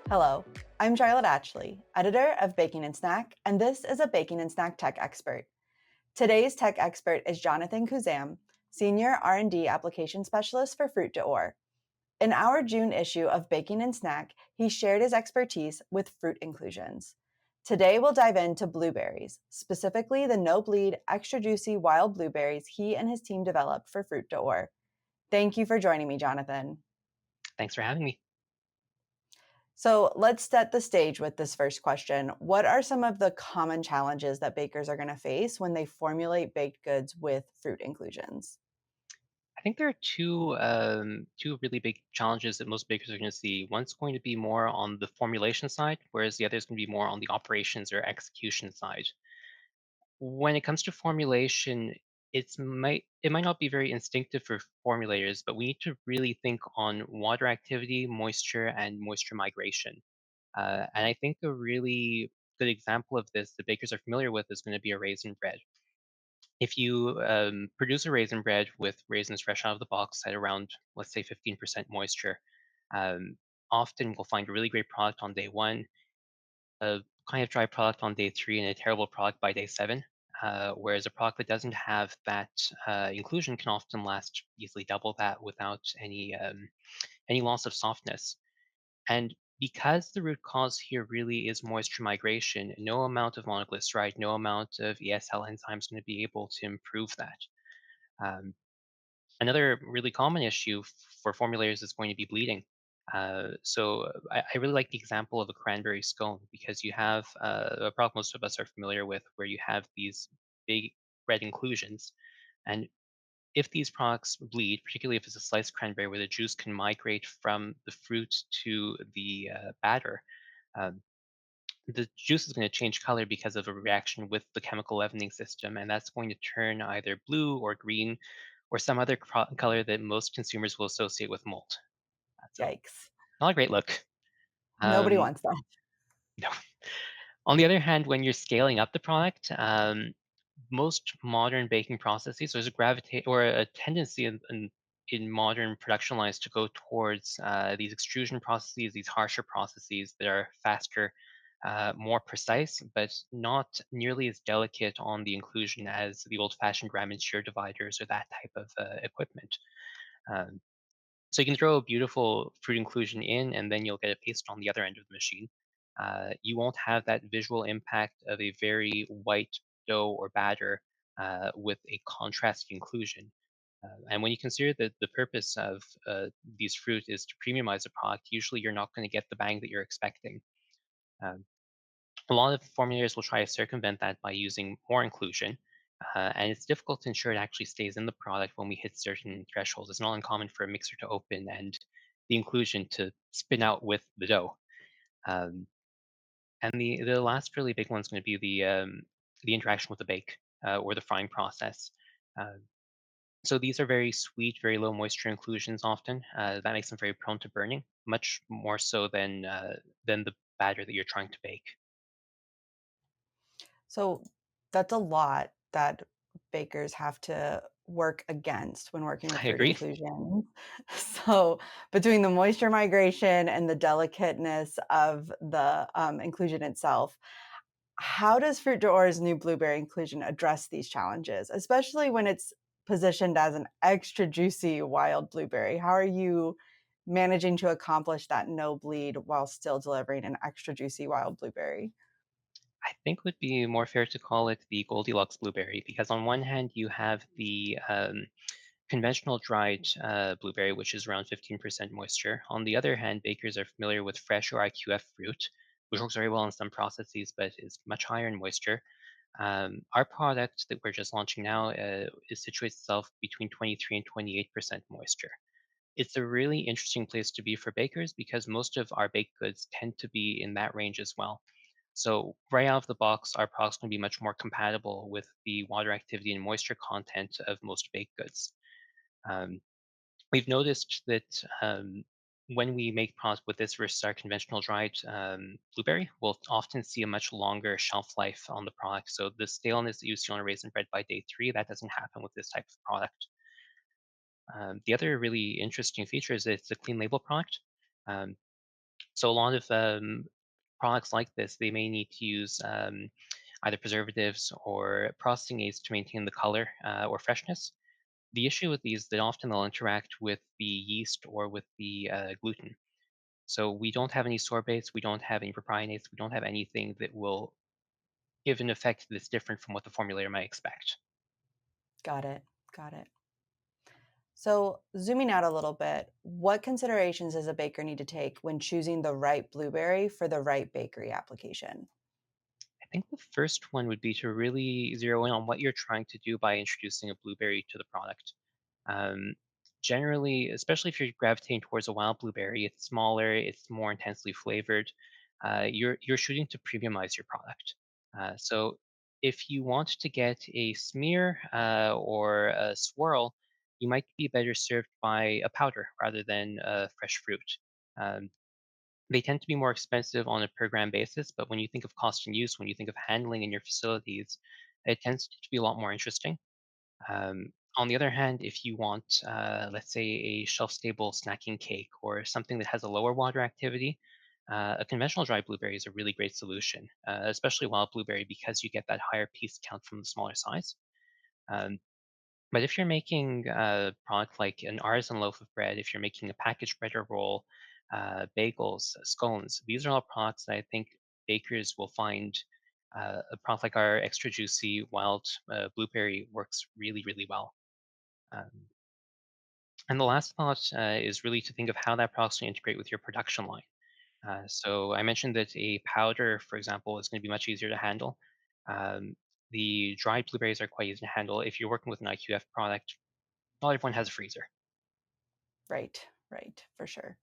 Hello, I'm Charlotte Atchley, editor of Baking and Snack, and this is a Baking and Snack Tech Expert. Today's tech expert is Jonathan Khouzam, Senior R&D Application Specialist for Fruit d'Or. In our June issue of Baking and Snack, he shared his expertise with fruit inclusions. Today we'll dive into blueberries, specifically the no-bleed, extra juicy wild blueberries he and his team developed for Fruit d'Or. Thank you for joining me, Jonathan. Thanks for having me. So let's set the stage with this first question. What are some of the common challenges that bakers are going to face when they formulate baked goods with fruit inclusions? I think there are two really big challenges that most bakers are going to see. One's going to be more on the formulation side, whereas the other is going to be more on the operations or execution side. When it comes to formulation, it might not be very instinctive for formulators, but we need to really think on water activity, moisture, and moisture migration. And I think a really good example of this that bakers are familiar with is going to be a raisin bread. If you produce a raisin bread with raisins fresh out of the box at around, let's say, 15% moisture, um, often we'll find a really great product on day one, a kind of dry product on day three, and a terrible product by day seven. Whereas a product that doesn't have that inclusion can often last easily double that without any loss of softness. And because the root cause here really is moisture migration, no amount of monoglyceride, no amount of ESL enzyme is going to be able to improve that. Um, Another really common issue for formulators is going to be bleeding. So I really like the example of a cranberry scone because you have a product most of us are familiar with where you have these big red inclusions. And if these products bleed, particularly if it's a sliced cranberry where the juice can migrate from the fruit to the batter, um, the juice is going to change color because of a reaction with the chemical leavening system, and that's going to turn either blue or green or some other color that most consumers will associate with mold. So, Yikes. not a great look. Nobody Um, wants that. no. On the other hand, when you're scaling up the product, most modern baking processes, there's a gravitate or a tendency in modern production lines to go towards these extrusion processes, these harsher processes that are faster, more precise, but not nearly as delicate on the inclusion as the old-fashioned ram and shear dividers or that type of equipment. Um, so you can throw a beautiful fruit inclusion in, and then you'll get a paste on the other end of the machine. You won't have that visual impact of a very white dough or batter with a contrasting inclusion. And when you consider that the purpose of these fruit is to premiumize a product, usually you're not going to get the bang that you're expecting. Um, a lot of formulators will try to circumvent that by using more inclusion, and it's difficult to ensure it actually stays in the product when we hit certain thresholds. It's not uncommon for a mixer to open and the inclusion to spin out with the dough. Um, and the last really big one is going to be the interaction with the bake or the frying process. Uh, so these are very sweet, very low moisture inclusions often. That makes them very prone to burning, much more so than the batter that you're trying to bake. So that's a lot that bakers have to work against when working with I fruit agree. inclusion. So between the moisture migration and the delicateness of the inclusion itself, how does Fruit d'Or's new blueberry inclusion address these challenges, especially when it's positioned as an extra juicy wild blueberry? How are you managing to accomplish that no bleed while still delivering an extra juicy wild blueberry? I think would be more fair to call it the Goldilocks blueberry because on one hand you have the conventional dried blueberry, which is around 15% moisture. On the other hand, bakers are familiar with fresh or IQF fruit, which works very well in some processes, but is much higher in moisture. Our product that we're just launching now is situates itself between 23 and 28% moisture. It's a really interesting place to be for bakers because most of our baked goods tend to be in that range as well. So right out of the box, our product's going to be much more compatible with the water activity and moisture content of most baked goods. Um, we've noticed that when we make products with this versus our conventional dried blueberry, we'll often see a much longer shelf life on the product. So the staleness that you see on a raisin bread by day three, that doesn't happen with this type of product. The other really interesting feature is that it's a clean label product. Um, So a lot of products like this, they may need to use either preservatives or processing aids to maintain the color or freshness. The issue with these that often they'll interact with the yeast or with the gluten. So we don't have any sorbates, we don't have any propionates, we don't have anything that will give an effect that's different from what the formulator might expect. Got it. Got it. So, zooming out a little bit, what considerations does a baker need to take when choosing the right blueberry for the right bakery application? I think the first one would be to really zero in on what you're trying to do by introducing a blueberry to the product. Um, Generally, especially if you're gravitating towards a wild blueberry, it's smaller, it's more intensely flavored. You're shooting to premiumize your product. So if you want to get a smear or a swirl, you might be better served by a powder rather than fresh fruit. Um, they tend to be more expensive on a per gram basis, but when you think of cost and use, when you think of handling in your facilities, it tends to be a lot more interesting. On the other hand, if you want, let's say, a shelf-stable snacking cake or something that has a lower water activity, a conventional dry blueberry is a really great solution, especially wild blueberry because you get that higher piece count from the smaller size. Um, but if you're making a product like an artisan loaf of bread, if you're making a packaged bread or roll, bagels, scones, these are all products that I think bakers will find a product like our extra juicy wild blueberry works really, really well. Um, and the last thought is really to think of how that product's going to integrate with your production line. So I mentioned that a powder, for example, is going to be much easier to handle. Um, the dried blueberries are quite easy to handle. If you're working with an IQF product, not everyone has a freezer. Right, right, for sure.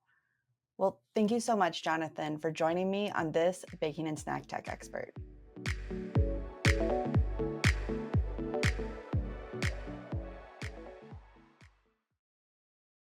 Well, thank you so much, Jonathan, for joining me on this Baking and Snack Tech Expert.